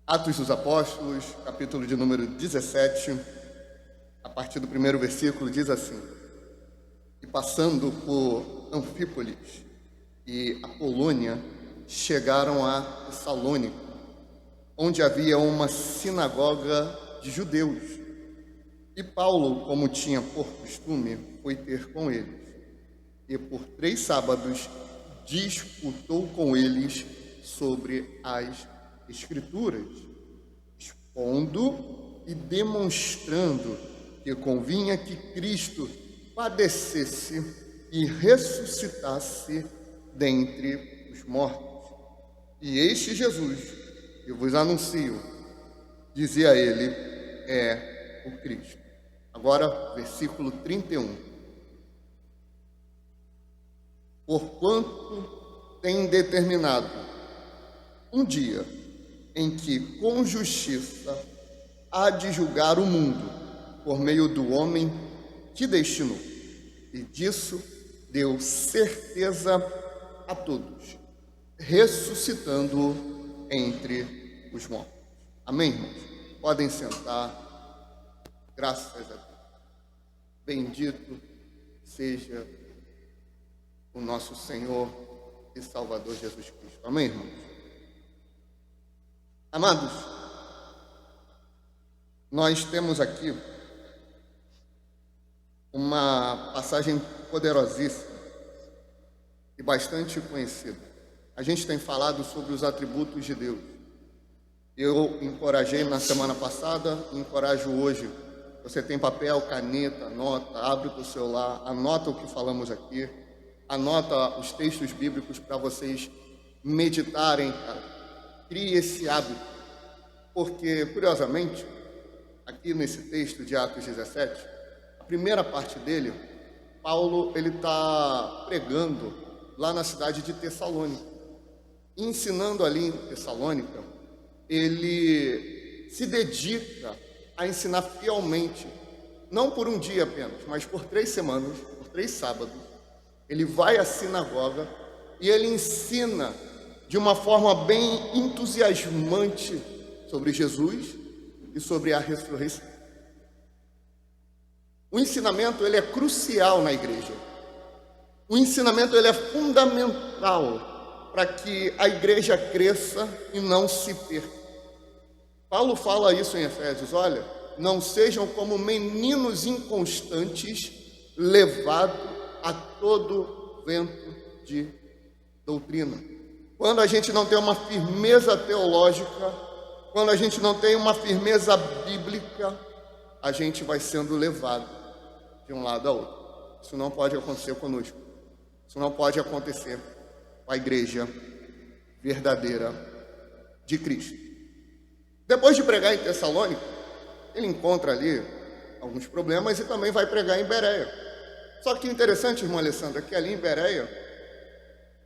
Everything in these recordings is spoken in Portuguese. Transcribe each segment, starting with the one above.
Atos dos Apóstolos, capítulo de número 17, a partir do primeiro versículo, diz assim: E passando por Anfípolis e Apolônia, chegaram a Tessalônica, onde havia uma sinagoga de judeus. E Paulo, como tinha por costume, foi ter com eles. E por 3 sábados disputou com eles sobre as Escrituras, expondo e demonstrando que convinha que Cristo padecesse e ressuscitasse dentre os mortos. E este Jesus, que vos anuncio, dizia ele, é o Cristo. Agora, versículo 31. Porquanto tem determinado um dia em que, com justiça, há de julgar o mundo por meio do homem que destinou. E disso deu certeza a todos, ressuscitando entre os mortos. Amém, irmãos? Podem sentar. Graças a Deus. Bendito seja o nosso Senhor e Salvador Jesus Cristo. Amém, irmãos? Amados, nós temos aqui uma passagem poderosíssima e bastante conhecida. A gente tem falado sobre os atributos de Deus. Eu encorajei na semana passada e encorajo hoje. Você tem papel, caneta, anota, abre o seu celular, anota o que falamos aqui, anota os textos bíblicos para vocês meditarem, cara. Crie esse hábito, porque, curiosamente, aqui nesse texto de Atos 17, a primeira parte dele, Paulo ele está pregando lá na cidade de Tessalônica, e ensinando ali em Tessalônica, ele se dedica a ensinar fielmente, não por um dia apenas, mas por 3 semanas, por 3 sábados. Ele vai à sinagoga e ele ensina de uma forma bem entusiasmante sobre Jesus e sobre a ressurreição. O ensinamento ele é crucial na igreja. O ensinamento ele é fundamental para que a igreja cresça e não se perca. Paulo fala isso em Efésios: olha, não sejam como meninos inconstantes, levados a todo vento de doutrina. Quando a gente não tem uma firmeza teológica, quando a gente não tem uma firmeza bíblica, a gente vai sendo levado de um lado a outro. Isso não pode acontecer conosco. Isso não pode acontecer com a igreja verdadeira de Cristo. Depois de pregar em Tessalônica, ele encontra ali alguns problemas e também vai pregar em Bereia. Só que interessante, irmão Alessandro, é que ali em Bereia,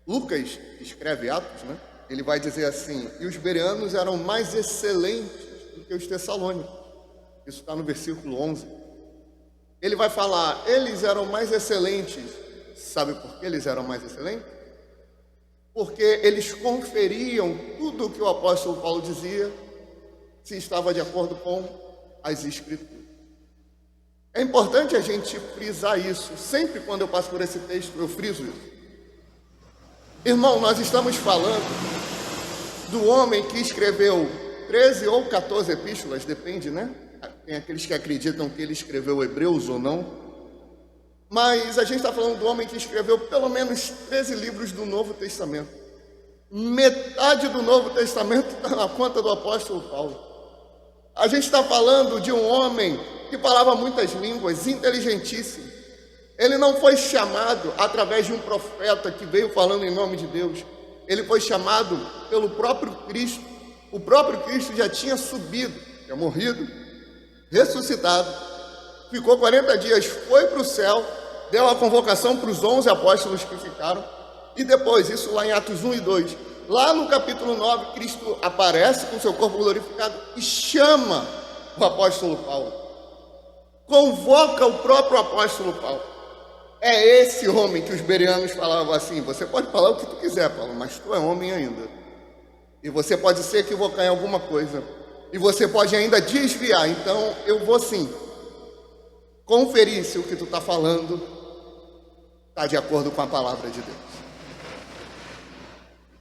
Lucas escreve Atos, né? Ele vai dizer assim: e os bereanos eram mais excelentes do que os tessalônicos. Isso está no versículo 11. Ele vai falar, eles eram mais excelentes. Sabe por que eles eram mais excelentes? Porque eles conferiam tudo o que o apóstolo Paulo dizia, se estava de acordo com as Escrituras. É importante a gente frisar isso. Sempre quando eu passo por esse texto, eu friso isso. Irmão, nós estamos falando do homem que escreveu 13 ou 14 epístolas, depende, né? Tem aqueles que acreditam que ele escreveu Hebreus ou não. Mas a gente está falando do homem que escreveu pelo menos 13 livros do Novo Testamento. Metade do Novo Testamento está na conta do apóstolo Paulo. A gente está falando de um homem que falava muitas línguas, inteligentíssimo. Ele não foi chamado através de um profeta que veio falando em nome de Deus. Ele foi chamado pelo próprio Cristo. O próprio Cristo já tinha subido, tinha morrido, ressuscitado, ficou 40 dias, foi para o céu, deu a convocação para os 11 apóstolos que ficaram. E depois, isso lá em Atos 1 e 2, lá no capítulo 9, Cristo aparece com seu corpo glorificado e chama o apóstolo Paulo. Convoca o próprio apóstolo Paulo. É esse homem que os bereanos falavam assim: você pode falar o que tu quiser, Paulo, mas tu é homem ainda. E você pode se equivocar em alguma coisa. E você pode ainda desviar. Então, eu vou sim conferir se o que tu está falando está de acordo com a palavra de Deus.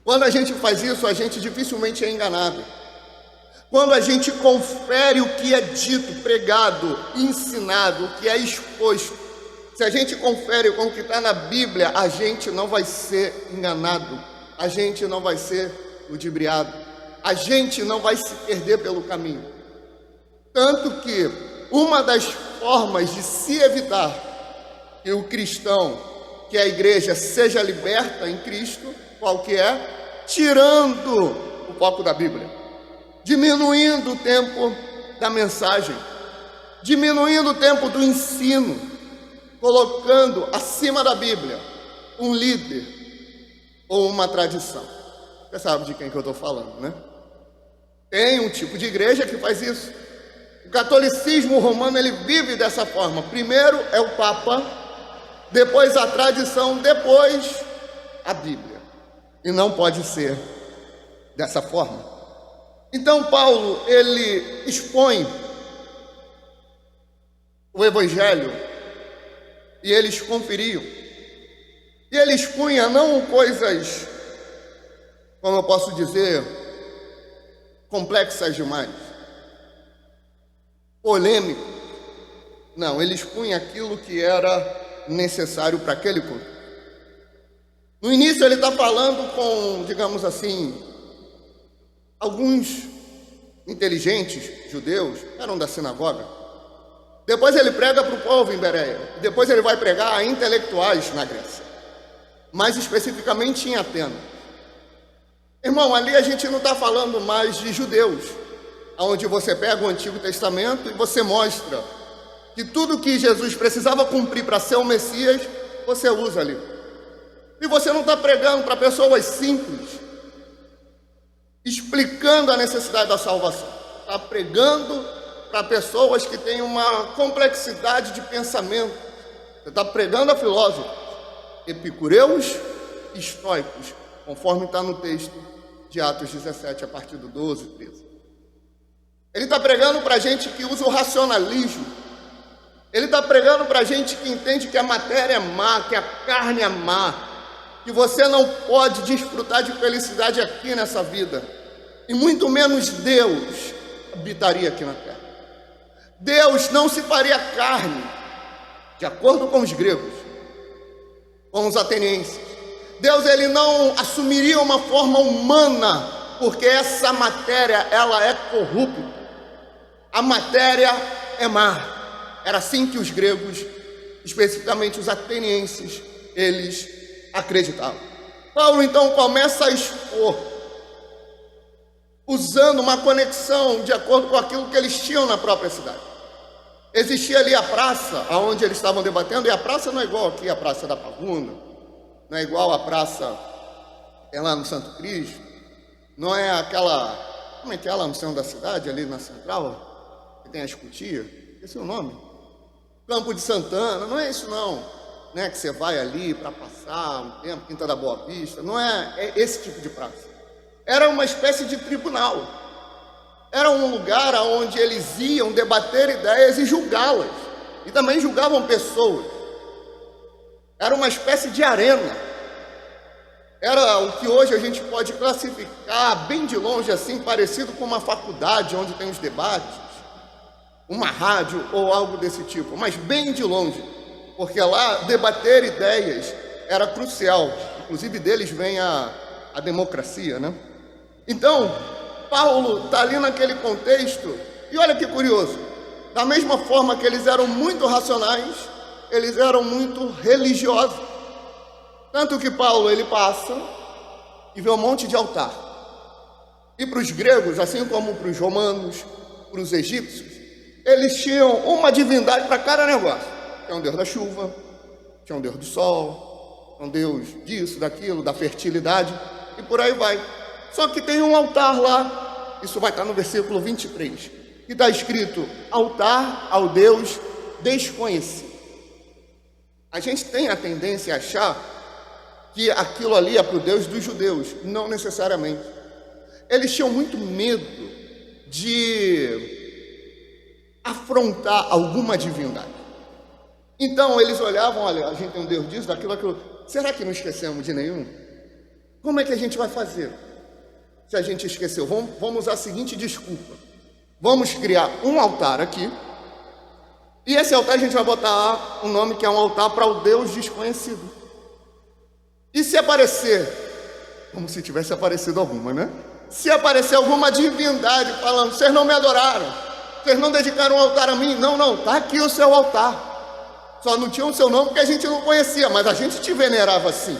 Quando a gente faz isso, a gente dificilmente é enganado. Quando a gente confere o que é dito, pregado, ensinado, o que é exposto, se a gente confere com o que está na Bíblia, a gente não vai ser enganado, a gente não vai ser ludibriado, a gente não vai se perder pelo caminho. Tanto que uma das formas de se evitar que o cristão, que a igreja seja liberta em Cristo, qual que é? Tirando o foco da Bíblia, diminuindo o tempo da mensagem, diminuindo o tempo do ensino, colocando acima da Bíblia um líder ou uma tradição. Você sabe de quem que eu estou falando, né? Tem um tipo de igreja que faz isso. O catolicismo romano, ele vive dessa forma. Primeiro é o Papa, depois a tradição, depois a Bíblia. E não pode ser dessa forma. Então Paulo, ele expõe o Evangelho e eles conferiam. E ele expunha não coisas, como eu posso dizer, complexas demais, polêmico. Não, ele expunha aquilo que era necessário para aquele contexto. No início ele está falando com, digamos assim, alguns inteligentes judeus, eram da sinagoga. Depois ele prega para o povo em Bereia. Depois ele vai pregar a intelectuais na Grécia, mais especificamente em Atenas. Irmão, ali a gente não está falando mais de judeus, onde você pega o Antigo Testamento e você mostra que tudo que Jesus precisava cumprir para ser o Messias, você usa ali. E você não está pregando para pessoas simples, explicando a necessidade da salvação. Está pregando para pessoas que têm uma complexidade de pensamento. Você está pregando a filósofos, epicureus e estoicos, conforme está no texto de Atos 17, a partir do 12, 13. Ele está pregando para gente que usa o racionalismo. Ele está pregando para gente que entende que a matéria é má, que a carne é má, que você não pode desfrutar de felicidade aqui nessa vida, e muito menos Deus habitaria aqui na terra. Deus não se faria carne, de acordo com os gregos, com os atenienses. Deus, ele não assumiria uma forma humana, porque essa matéria, ela é corrupta. A matéria é má. Era assim que os gregos, especificamente os atenienses, eles acreditavam. Paulo então começa a expor, usando uma conexão de acordo com aquilo que eles tinham na própria cidade. Existia ali a praça onde eles estavam debatendo, e a praça não é igual aqui a Praça da Pavuna, não é igual a praça é lá no Santo Cristo, não é aquela, como é que é lá no centro da cidade, ali na Central, que tem a escutia, esse é o nome, Campo de Santana, não é isso não, né, que você vai ali para passar um tempo, Quinta da Boa Vista, não é esse tipo de praça. Era uma espécie de tribunal, era um lugar onde eles iam debater ideias e julgá-las, e também julgavam pessoas. Era uma espécie de arena, era o que hoje a gente pode classificar bem de longe assim, parecido com uma faculdade onde tem os debates, uma rádio ou algo desse tipo, mas bem de longe, porque lá debater ideias era crucial, inclusive deles vem a democracia, né? Então, Paulo está ali naquele contexto, e olha que curioso, da mesma forma que eles eram muito racionais, eles eram muito religiosos. Tanto que Paulo, ele passa e vê um monte de altar. E para os gregos, assim como para os romanos, para os egípcios, eles tinham uma divindade para cada negócio. Tinha um deus da chuva, tinha um deus do sol, tinha um deus disso, daquilo, da fertilidade, e por aí vai. Só que tem um altar lá, isso vai estar no versículo 23, que está escrito: altar ao Deus desconhecido. A gente tem a tendência a achar que aquilo ali é para o Deus dos judeus, não necessariamente. eles tinham muito medo de afrontar alguma divindade. Então eles olhavam, olha, a gente tem um Deus disso, daquilo, aquilo. Será que não esquecemos de nenhum? Como é que a gente vai fazer se a gente esqueceu? Vamos usar a seguinte desculpa. Vamos criar um altar aqui, e esse altar a gente vai botar um nome que é um altar para o Deus desconhecido. E se aparecer, como se tivesse aparecido alguma, né? Se aparecer alguma divindade falando, vocês não me adoraram, vocês não dedicaram um altar a mim, não, está aqui o seu altar. Só não tinha o seu nome porque a gente não conhecia, mas a gente te venerava assim.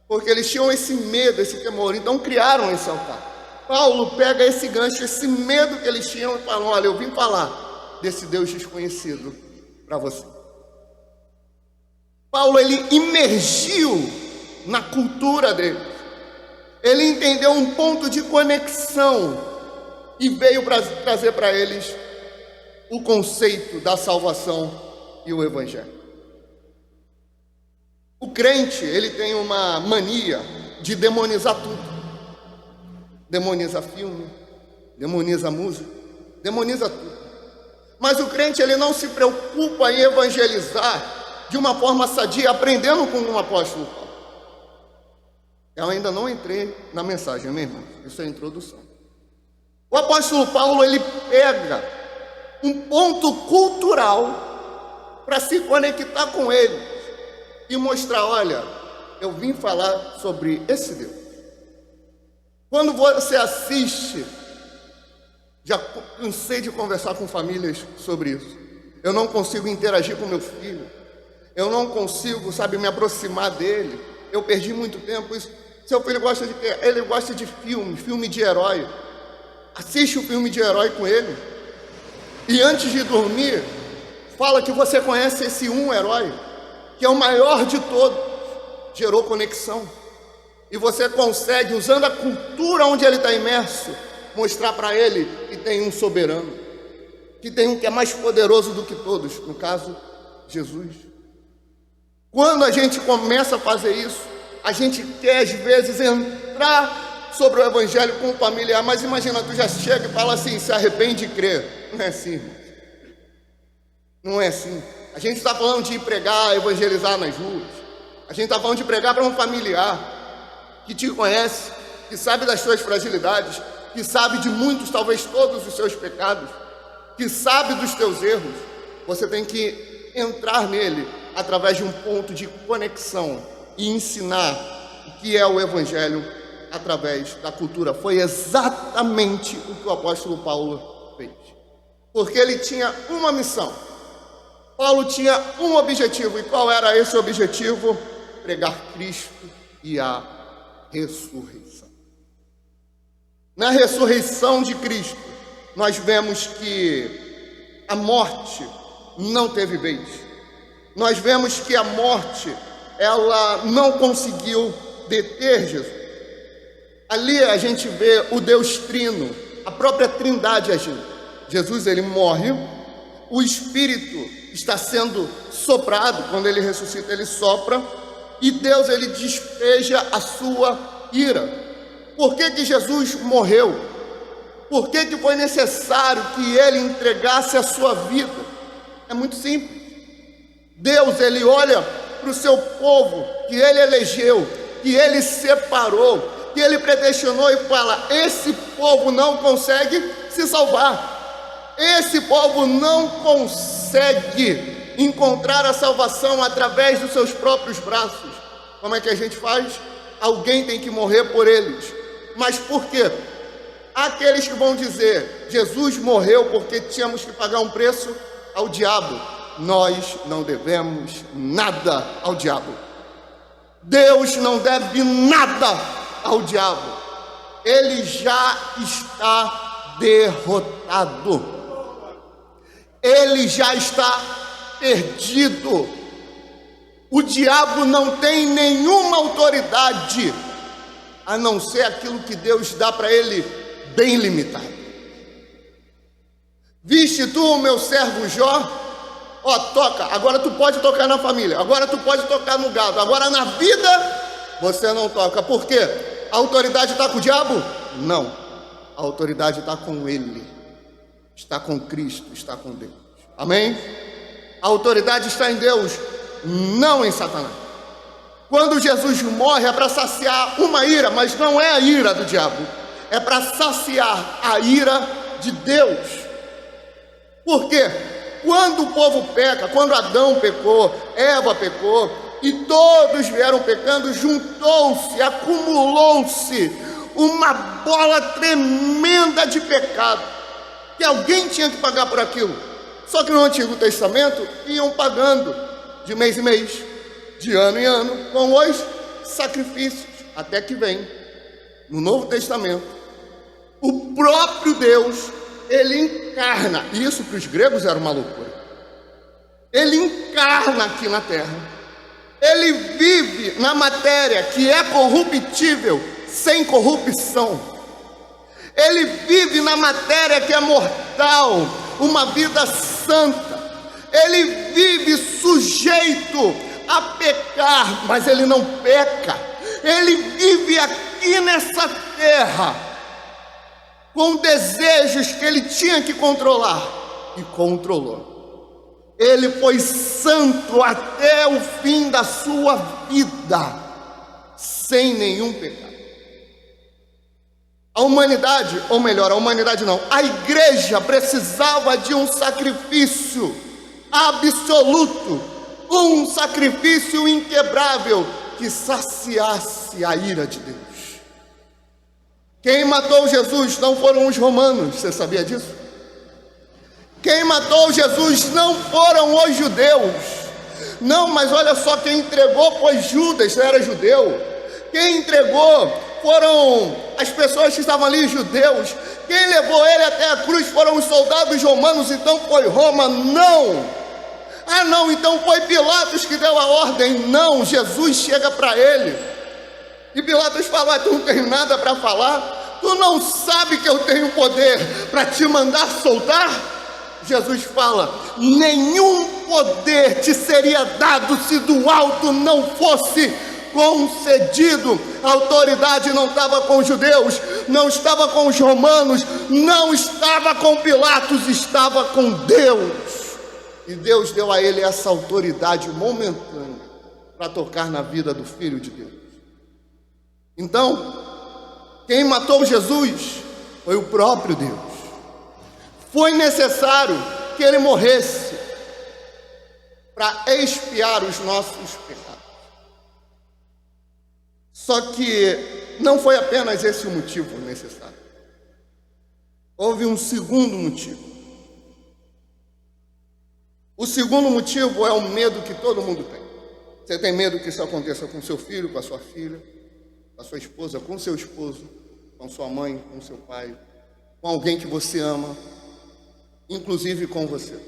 Porque eles tinham esse medo, esse temor, então criaram esse altar. Paulo pega esse gancho, esse medo que eles tinham e fala, olha, eu vim falar desse Deus desconhecido para você. Paulo, ele imergiu na cultura dele. Ele entendeu um ponto de conexão e veio trazer para eles o conceito da salvação e o evangelho. O crente, ele tem uma mania de demonizar tudo. Demoniza filme, demoniza música, demoniza tudo. Mas o crente, ele não se preocupa em evangelizar de uma forma sadia, aprendendo com o apóstolo Paulo. Eu ainda não entrei na mensagem, meu irmão. Isso é a introdução. O apóstolo Paulo, ele pega um ponto cultural para se conectar com ele e mostrar, olha, eu vim falar sobre esse Deus. Quando você assiste, já cansei de conversar com famílias sobre isso. Eu não consigo interagir com meu filho. Eu não consigo, me aproximar dele. Eu perdi muito tempo. Seu filho gosta de quê? Ele gosta de filme de herói. Assiste o filme de herói com ele. E antes de dormir, fala que você conhece esse um herói, que é o maior de todos. Gerou conexão. E você consegue, usando a cultura onde ele está imerso, mostrar para ele que tem um soberano, que tem um que é mais poderoso do que todos, no caso, Jesus. Quando a gente começa a fazer isso, a gente quer às vezes entrar sobre o evangelho com o familiar, mas imagina, tu já chega e fala assim, se arrepende e crê. Não é assim, irmão. Não é assim. A gente está falando de ir pregar, evangelizar nas ruas. A gente está falando de pregar para um familiar que te conhece, que sabe das suas fragilidades, que sabe de muitos, talvez todos os seus pecados, que sabe dos teus erros. Você tem que entrar nele através de um ponto de conexão e ensinar o que é o evangelho através da cultura. Foi exatamente o que o apóstolo Paulo fez, porque ele tinha uma missão. Paulo tinha um objetivo, e qual era esse objetivo? Pregar Cristo e a ressurreição. Na ressurreição de Cristo, nós vemos que a morte não teve vez. Nós vemos que a morte, ela não conseguiu deter Jesus. Ali a gente vê o Deus Trino, a própria Trindade agindo. Jesus, ele morre, o Espírito está sendo soprado, quando ele ressuscita, ele sopra, e Deus, ele despeja a sua ira. Por que Jesus morreu? Por que foi necessário que ele entregasse a sua vida? É muito simples. Deus, ele olha para o seu povo, que ele elegeu, que ele separou, que ele predestinou, e fala, esse povo não consegue se salvar. Esse povo não consegue encontrar a salvação através dos seus próprios braços. Como é que a gente faz? Alguém tem que morrer por eles. Mas por quê? Aqueles que vão dizer, Jesus morreu porque tínhamos que pagar um preço ao diabo. Nós não devemos nada ao diabo. Deus não deve nada ao diabo. Ele já está derrotado. Ele já está perdido. O diabo não tem nenhuma autoridade, a não ser aquilo que Deus dá para ele, bem limitado. Viste tu o meu servo Jó? Ó, toca, agora tu pode tocar na família, agora tu pode tocar no gado, agora na vida você não toca. Por quê? A autoridade está com o diabo? Não. A autoridade está com ele. Está com Cristo, está com Deus. Amém? A autoridade está em Deus, não em Satanás. Quando Jesus morre é para saciar uma ira, mas não é a ira do diabo. É para saciar a ira de Deus. Por quê? Quando o povo peca, quando Adão pecou, Eva pecou, e todos vieram pecando, juntou-se, acumulou-se uma bola tremenda de pecado, que alguém tinha que pagar por aquilo. Só que no Antigo Testamento iam pagando de mês em mês, de ano em ano, com os sacrifícios, até que vem no Novo Testamento o próprio Deus, ele encarna. Isso para os gregos era uma loucura. Ele encarna aqui na terra, ele vive na matéria que é corruptível, sem corrupção. Ele vive na matéria que é mortal, uma vida santa. Ele vive sujeito a pecar, mas ele não peca. Ele vive aqui nessa terra com desejos que ele tinha que controlar, e controlou. Ele foi santo até o fim da sua vida, sem nenhum pecado. A humanidade, ou melhor, a humanidade não, a igreja precisava de um sacrifício absoluto, um sacrifício inquebrável, que saciasse a ira de Deus. Quem matou Jesus não foram os romanos, você sabia disso? Quem matou Jesus não foram os judeus. Não, mas olha só, quem entregou foi Judas, era judeu. Quem entregou foram as pessoas que estavam ali, judeus. Quem levou ele até a cruz foram os soldados romanos, então foi Roma? Não. Ah não, então foi Pilatos que deu a ordem? Não, Jesus chega para ele. E Pilatos fala: tu não tem nada para falar? Tu não sabe que eu tenho poder para te mandar soltar? Jesus fala: nenhum poder te seria dado se do alto não fosse concedido. A autoridade não estava com os judeus, não estava com os romanos, não estava com Pilatos, estava com Deus. E Deus deu a ele essa autoridade momentânea para tocar na vida do Filho de Deus. Então, quem matou Jesus foi o próprio Deus. Foi necessário que ele morresse para expiar os nossos pecados. Só que não foi apenas esse o motivo necessário. Houve um segundo motivo. O segundo motivo é o medo que todo mundo tem. Você tem medo que isso aconteça com seu filho, com a sua filha, com a sua esposa, com seu esposo, com sua mãe, com seu pai, com alguém que você ama, inclusive com você.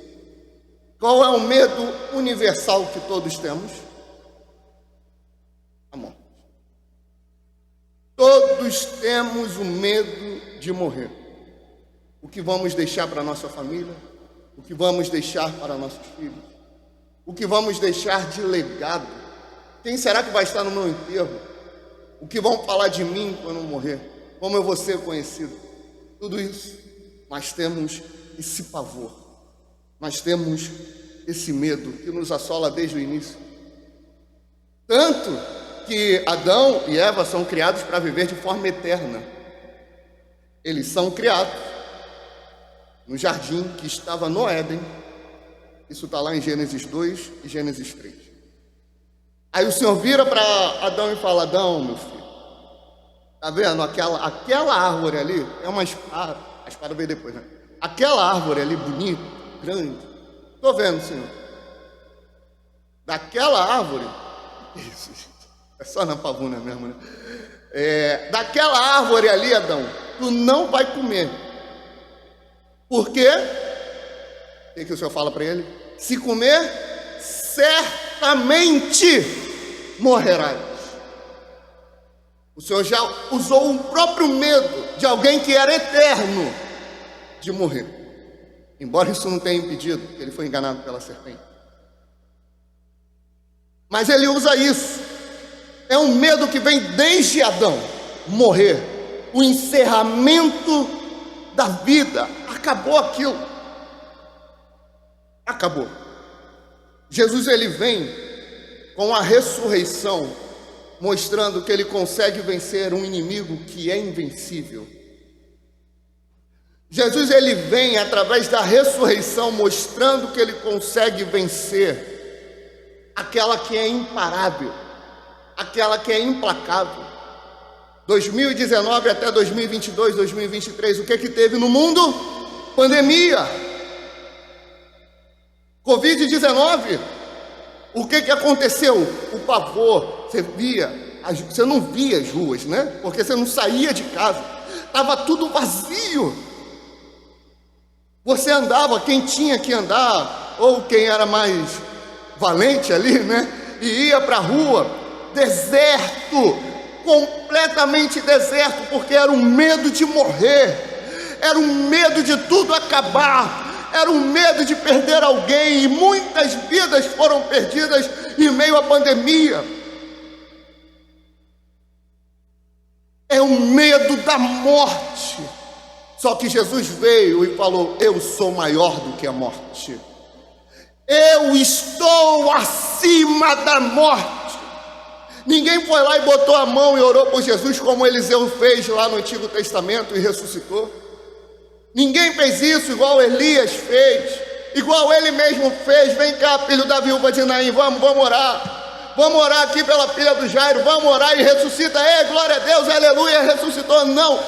Qual é o medo universal que todos temos? A morte. Todos temos o medo de morrer. O que vamos deixar para a nossa família? O que vamos deixar para nossos filhos? O que vamos deixar de legado? Quem será que vai estar no meu enterro? O que vão falar de mim quando eu morrer? Como eu vou ser conhecido? Tudo isso. Nós temos esse pavor. Nós temos esse medo que nos assola desde o início. Tanto que Adão e Eva são criados para viver de forma eterna. Eles são criados no jardim que estava no Éden. Isso está lá em Gênesis 2 e Gênesis 3. Aí o Senhor vira para Adão e fala: Adão, meu filho, tá vendo aquela árvore ali? É uma espada. A espada veio depois, né? Aquela árvore ali, bonita, grande. Estou vendo, Senhor. Daquela árvore, isso, é só na pavuna mesmo, né? Daquela árvore ali, Adão, tu não vai comer. Por quê? O que o Senhor fala para ele? Se comer, certamente morrerás. O Senhor já usou o próprio medo de alguém que era eterno de morrer. Embora isso não tenha impedido, que ele foi enganado pela serpente. Mas ele usa isso. É um medo que vem desde Adão. morrer, o encerramento da vida. Acabou aquilo. Acabou. Jesus, ele vem com a ressurreição, mostrando que ele consegue vencer um inimigo que é invencível. Jesus, ele vem através da ressurreição, mostrando que ele consegue vencer aquela que é imparável, aquela que é implacável. 2019 até 2022, 2023, o que teve no mundo? Pandemia. Covid-19. O que aconteceu? O pavor. Você não via as ruas, né? Porque você não saía de casa. Estava tudo vazio. Você andava, quem tinha que andar, ou quem era mais valente ali, né? E ia para a rua, deserto, completamente deserto, porque era um medo de morrer, era um medo de tudo acabar, era um medo de perder alguém, e muitas vidas foram perdidas em meio à pandemia. É o medo da morte. Só que Jesus veio e falou: eu sou maior do que a morte. Eu estou acima da morte. Ninguém foi lá e botou a mão e orou por Jesus como Eliseu fez lá no Antigo Testamento e ressuscitou. Ninguém fez isso igual Elias fez, igual ele mesmo fez. Vem cá, filho da viúva de Naim, vamos orar. Vamos orar aqui pela filha do Jairo, vamos orar e ressuscita. Glória a Deus, aleluia, ressuscitou. Não,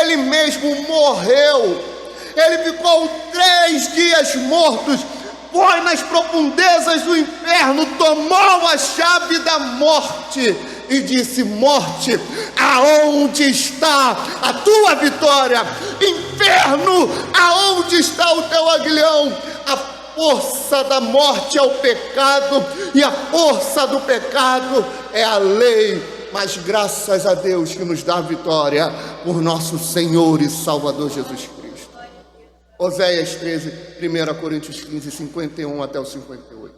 ele mesmo morreu. Ele ficou 3 dias mortos, foi nas profundezas do inferno, tomou a chave da morte e disse: morte, aonde está a tua vitória? Inferno, aonde está o teu aguilhão? A força da morte é o pecado, e a força do pecado é a lei, mas graças a Deus que nos dá a vitória por nosso Senhor e Salvador Jesus Cristo. Oséias 13, 1 Coríntios 15, 51 até o 58.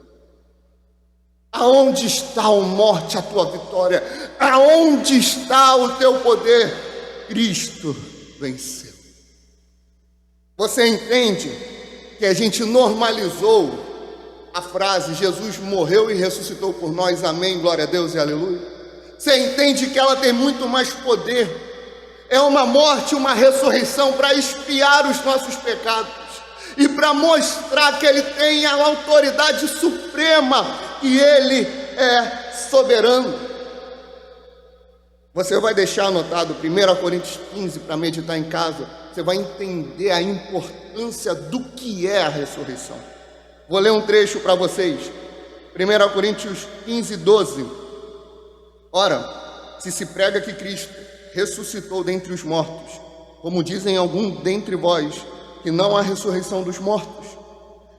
Aonde está, ó morte, a tua vitória? Aonde está o teu poder? Cristo venceu. Você entende que a gente normalizou a frase Jesus morreu e ressuscitou por nós, amém, glória a Deus e aleluia? Você entende que ela tem muito mais poder? É uma morte, uma ressurreição para expiar os nossos pecados e para mostrar que ele tem a autoridade suprema, que ele é soberano. Você vai deixar anotado 1 Coríntios 15 para meditar em casa. Você vai entender a importância do que é a ressurreição. Vou ler um trecho para vocês. 1 Coríntios 15, 12. Ora, se prega que Cristo ressuscitou dentre os mortos, como dizem alguns dentre vós, que não há ressurreição dos mortos.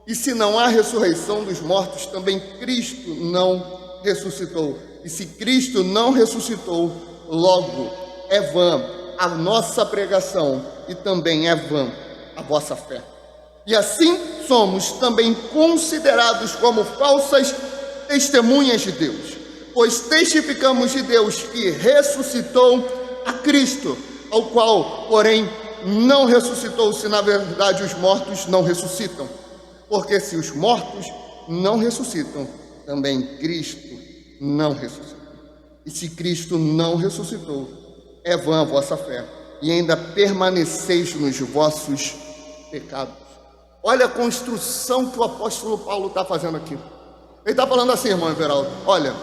E se não há ressurreição dos mortos, também Cristo não ressuscitou. E se Cristo não ressuscitou, logo é vã a nossa pregação, e também é vã a vossa fé. E assim somos também considerados como falsas testemunhas de Deus, pois testificamos de Deus que ressuscitou a Cristo, ao qual, porém, não ressuscitou, se na verdade os mortos não ressuscitam. Porque se os mortos não ressuscitam, também Cristo não ressuscitou. E se Cristo não ressuscitou, é vã a vossa fé, e ainda permaneceis nos vossos pecados. Olha a construção que o apóstolo Paulo está fazendo aqui. Ele está falando assim, irmão Everaldo: olha,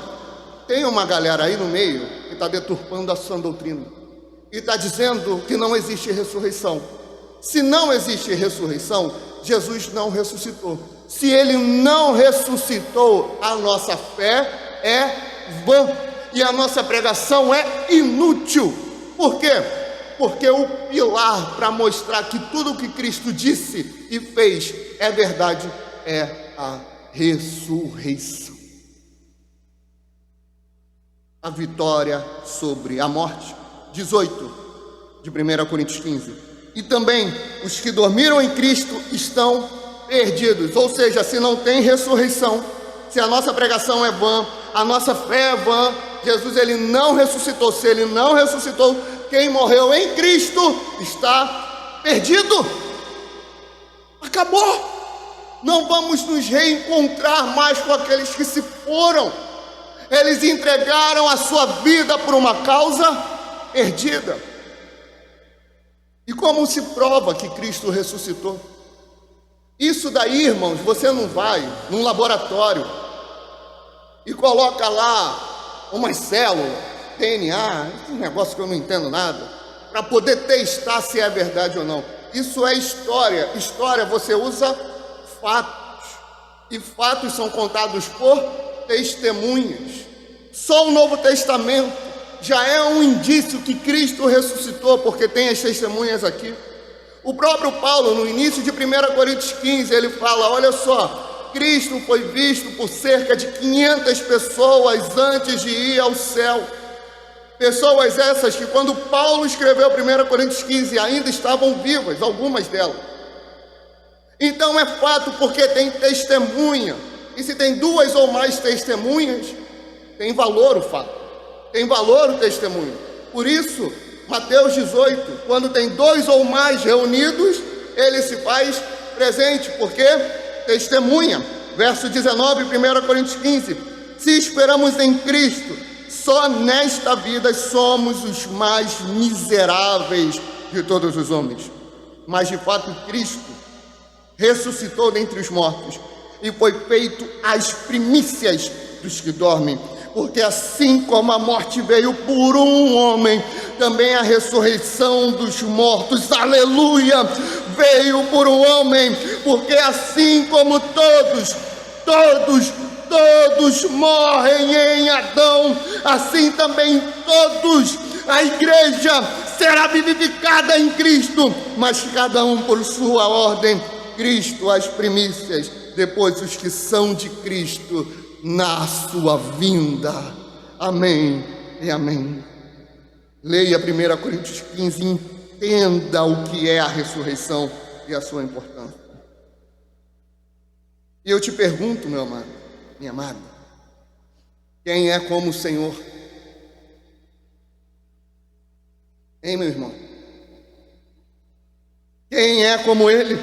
tem uma galera aí no meio que está deturpando a sã doutrina e está dizendo que não existe ressurreição. Se não existe ressurreição, Jesus não ressuscitou. Se ele não ressuscitou, a nossa fé é vã e a nossa pregação é inútil. Por quê? Porque o pilar para mostrar que tudo o que Cristo disse e fez é verdade é a ressurreição. A vitória sobre a morte. 18 de 1 Coríntios 15. E também os que dormiram em Cristo estão perdidos. Ou seja, se não tem ressurreição, se a nossa pregação é vã, a nossa fé é vã, Jesus ele não ressuscitou. Se ele não ressuscitou, quem morreu em Cristo está perdido. Acabou. Não vamos nos reencontrar mais com aqueles que se foram. Eles entregaram a sua vida por uma causa perdida. E como se prova que Cristo ressuscitou? Isso daí, irmãos, você não vai num laboratório e coloca lá umas células, DNA, um negócio que eu não entendo nada, para poder testar se é verdade ou não. Isso é história. História você usa fatos. E fatos são contados por testemunhas. Só o Novo Testamento já é um indício que Cristo ressuscitou, porque tem as testemunhas aqui. O próprio Paulo, no início de 1 Coríntios 15, ele fala, olha só, Cristo foi visto por cerca de 500 pessoas antes de ir ao céu. Pessoas essas que quando Paulo escreveu 1 Coríntios 15 ainda estavam vivas, algumas delas. Então é fato porque tem testemunha. E se tem duas ou mais testemunhas, tem valor o fato, tem valor o testemunho. Por isso, Mateus 18, quando tem dois ou mais reunidos, ele se faz presente, porque testemunha. Verso 19, 1 Coríntios 15, se esperamos em Cristo, só nesta vida somos os mais miseráveis de todos os homens. Mas de fato Cristo ressuscitou dentre os mortos e foi feito as primícias dos que dormem. Porque assim como a morte veio por um homem, também a ressurreição dos mortos, aleluia, veio por um homem. Porque assim como todos morrem em Adão, assim também todos, a igreja será vivificada em Cristo, mas cada um por sua ordem. Cristo as primícias, depois os que são de Cristo na sua vinda. Amém e amém. Leia 1 Coríntios 15, entenda o que é a ressurreição e a sua importância. E eu te pergunto, meu amado, minha amada, quem é como o Senhor? Hein, meu irmão? Quem é como Ele?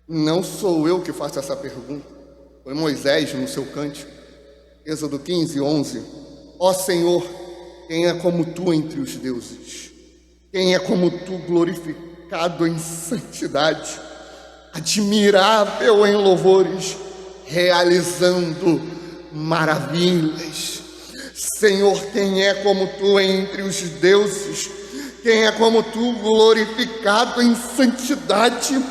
Não sou eu que faço essa pergunta. Foi Moisés no seu cântico, Êxodo 15, 11. Ó Senhor, quem é como Tu entre os deuses? Quem é como Tu glorificado em santidade, admirável em louvores, realizando maravilhas? Senhor, quem é como Tu entre os deuses? Quem é como Tu glorificado em santidade,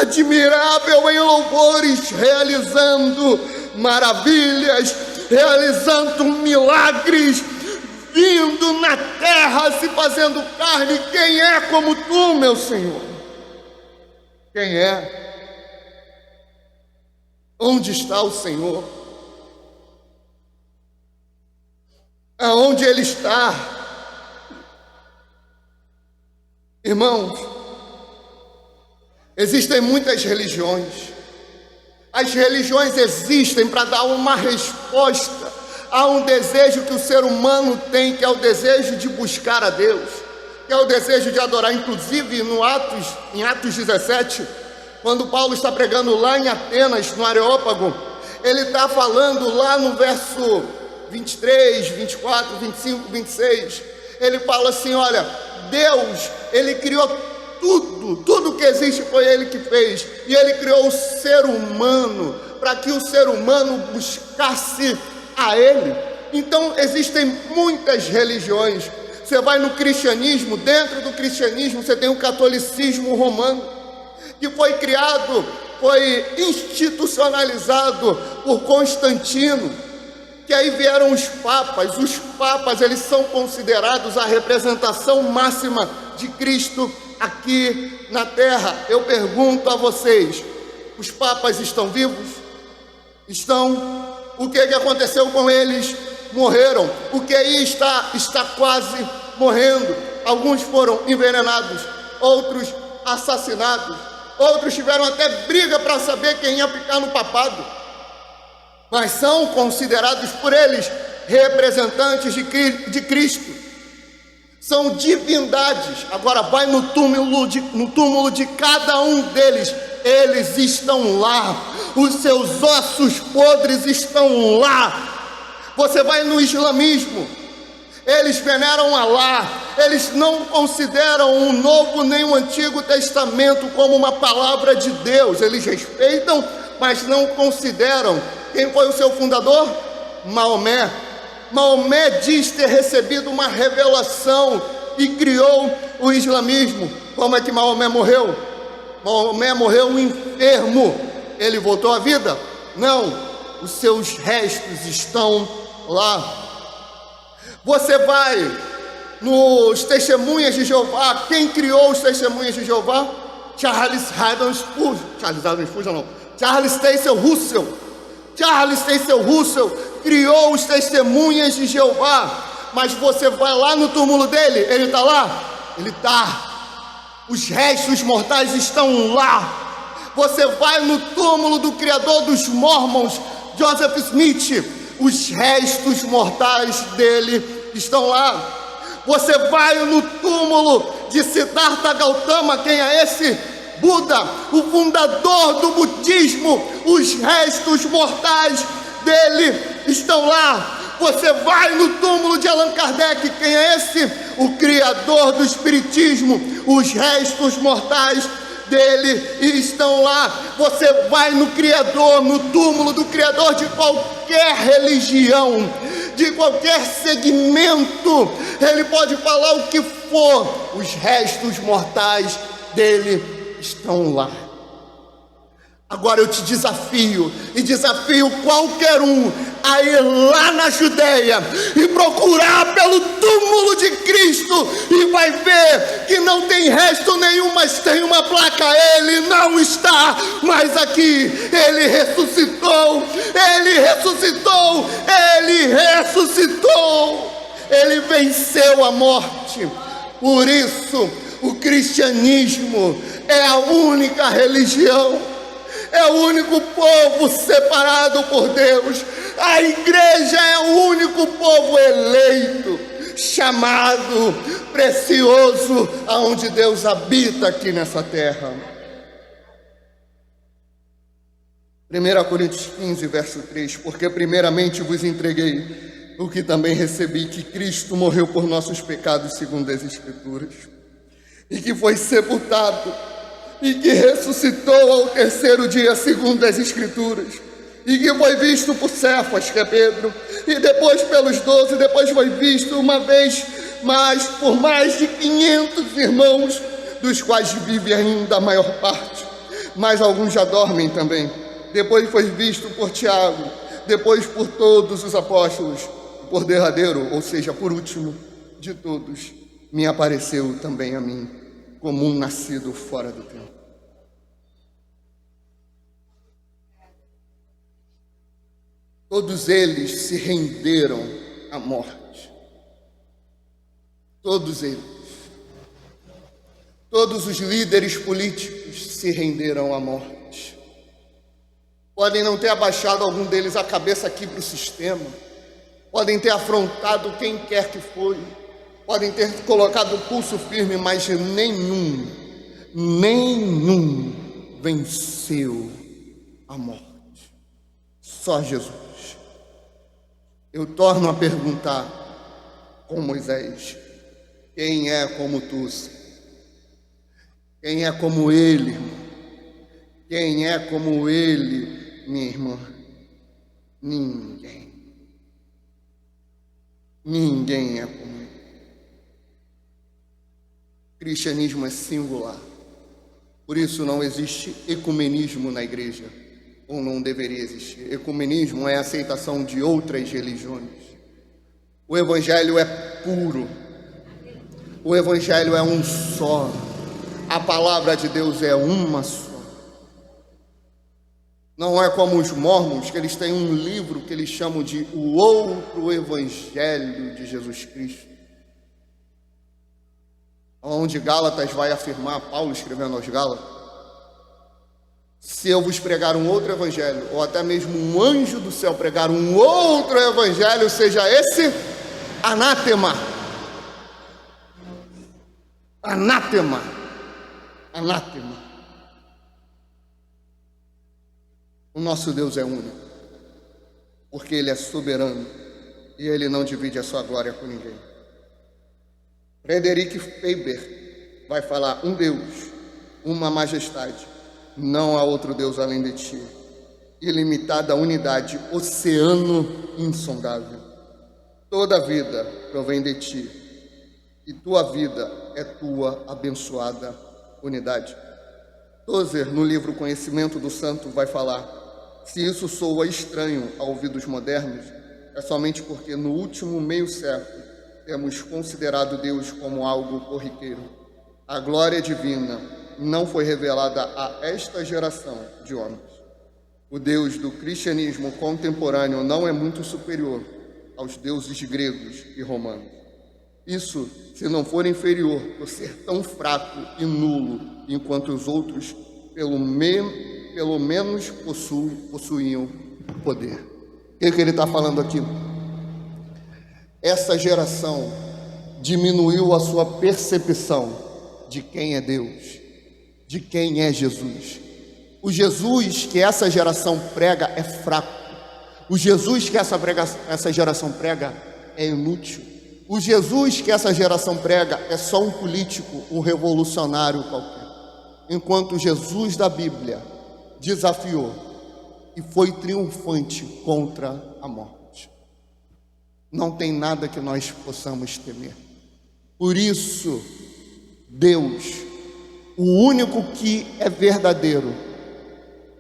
admirável em louvores, realizando maravilhas, realizando milagres, vindo na terra, se fazendo carne? Quem é como Tu, meu Senhor? Quem é? Onde está o Senhor? Aonde Ele está? Irmãos, existem muitas religiões. As religiões existem para dar uma resposta a um desejo que o ser humano tem, que é o desejo de buscar a Deus, que é o desejo de adorar. Inclusive em Atos 17, quando Paulo está pregando lá em Atenas, no Areópago, ele está falando lá no verso 23, 24, 25, 26, ele fala assim, olha, Deus, Ele criou tudo que existe foi Ele que fez, e Ele criou o ser humano, para que o ser humano buscasse a Ele. Então existem muitas religiões. Você vai no cristianismo, dentro do cristianismo você tem o catolicismo romano, que foi criado, foi institucionalizado por Constantino, que aí vieram os papas eles são considerados a representação máxima de Cristo aqui na terra. Eu pergunto a vocês, os papas estão vivos? Estão? O que aconteceu com eles? Morreram. O que aí está quase morrendo. Alguns foram envenenados, outros assassinados, outros tiveram até briga para saber quem ia ficar no papado, mas são considerados por eles representantes de Cristo. são divindades. Agora vai no túmulo de cada um deles, eles estão lá, os seus ossos podres estão lá. Você vai no islamismo, eles veneram Alá, eles não consideram o Novo nem o Antigo Testamento como uma palavra de Deus, eles respeitam, mas não consideram. Quem foi o seu fundador? Maomé. Maomé diz ter recebido uma revelação e criou o islamismo. Como é que Maomé morreu? Maomé morreu enfermo. Ele voltou à vida? Não, os seus restos estão lá. Você vai nos Testemunhas de Jeová. Quem criou os Testemunhas de Jeová? Charles Taze Russell. Charles Taze Russell criou os Testemunhas de Jeová. Mas você vai lá no túmulo dele, ele está lá? Ele está. Os restos mortais estão lá. Você vai no túmulo do criador dos Mormons, Joseph Smith, os restos mortais dele estão lá. Você vai no túmulo de Siddhartha Gautama, quem é esse? Buda, o fundador do budismo, os restos mortais dele estão lá. Você vai no túmulo de Allan Kardec, quem é esse? O criador do espiritismo, os restos mortais dele estão lá. Você vai no criador, no túmulo do criador de qualquer religião, de qualquer segmento, ele pode falar o que for, os restos mortais dele estão lá. Agora eu te desafio, e desafio qualquer um a ir lá na Judeia e procurar pelo túmulo de Cristo, e vai ver que não tem resto nenhum, mas tem uma placa: ele não está mais aqui, ele ressuscitou, ele ressuscitou, ele ressuscitou, ele venceu a morte. Por isso o cristianismo é a única religião, é o único povo separado por Deus. A igreja é o único povo eleito, chamado, precioso, aonde Deus habita aqui nessa terra. 1 Coríntios 15, verso 3: porque primeiramente vos entreguei o que também recebi, que Cristo morreu por nossos pecados segundo as Escrituras, e que foi sepultado, e que ressuscitou ao terceiro dia segundo as Escrituras, e que foi visto por Cefas, que é Pedro, e depois pelos 12, depois foi visto uma vez mais por mais de 500 irmãos, dos quais vive ainda a maior parte, mas alguns já dormem também. Depois foi visto por Tiago, depois por todos os apóstolos, por derradeiro, ou seja, por último de todos, me apareceu também a mim, como um nascido fora do tempo. Todos eles se renderam à morte. Todos eles. Todos os líderes políticos se renderam à morte. Podem não ter abaixado algum deles a cabeça aqui para o sistema. Podem ter afrontado quem quer que foi. Podem ter colocado o pulso firme, mas nenhum venceu a morte. Só Jesus. Eu torno a perguntar com Moisés: quem é como tu? Quem é como ele, irmão? Quem é como ele, minha irmã? Ninguém. Ninguém é como ele. O cristianismo é singular. Por isso não existe ecumenismo na igreja, ou não deveria existir. Ecumenismo é a aceitação de outras religiões. O evangelho é puro. O evangelho é um só. A palavra de Deus é uma só. Não é como os mormons, que eles têm um livro que eles chamam de o outro evangelho de Jesus Cristo, onde Gálatas vai afirmar, Paulo escrevendo aos Gálatas: se eu vos pregar um outro evangelho, ou até mesmo um anjo do céu pregar um outro evangelho, seja esse anátema. Anátema. Anátema. O nosso Deus é único, porque Ele é soberano e Ele não divide a sua glória com ninguém. Frederick Faber vai falar: um Deus, uma majestade, não há outro Deus além de ti, ilimitada unidade, oceano insondável. Toda a vida provém de ti, e tua vida é tua abençoada unidade. Tozer, no livro Conhecimento do Santo, vai falar: se isso soa estranho a ouvidos modernos, é somente porque no último meio século temos considerado Deus como algo corriqueiro. A glória divina não foi revelada a esta geração de homens. O Deus do cristianismo contemporâneo não é muito superior aos deuses gregos e romanos. Isso, se não for inferior por ser tão fraco e nulo, enquanto os outros, pelo menos possuíam poder. O que ele está falando aqui? Essa geração diminuiu a sua percepção de quem é Deus, de quem é Jesus. O Jesus que essa geração prega é fraco. O Jesus que essa geração prega é inútil. O Jesus que essa geração prega é só um político, um revolucionário qualquer. Enquanto o Jesus da Bíblia desafiou e foi triunfante contra a morte. Não tem nada que nós possamos temer. Por isso, Deus, o único que é verdadeiro,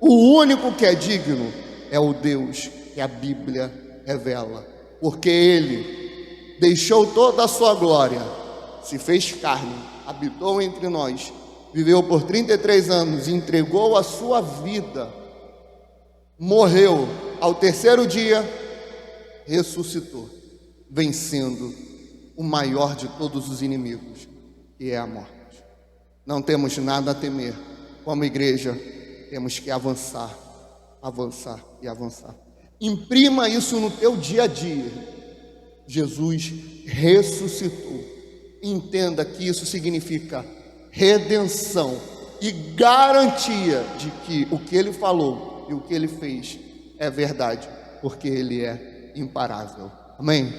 o único que é digno, é o Deus que a Bíblia revela. Porque Ele deixou toda a sua glória, se fez carne, habitou entre nós, viveu por 33 anos, entregou a sua vida, morreu, ao terceiro dia, ressuscitou, vencendo o maior de todos os inimigos, que é a morte. Não temos nada a temer. Como igreja, temos que avançar, avançar e avançar. Imprima isso no teu dia a dia. Jesus ressuscitou. Entenda que isso significa redenção e garantia de que o que Ele falou e o que Ele fez é verdade, porque Ele é imparável. Amém?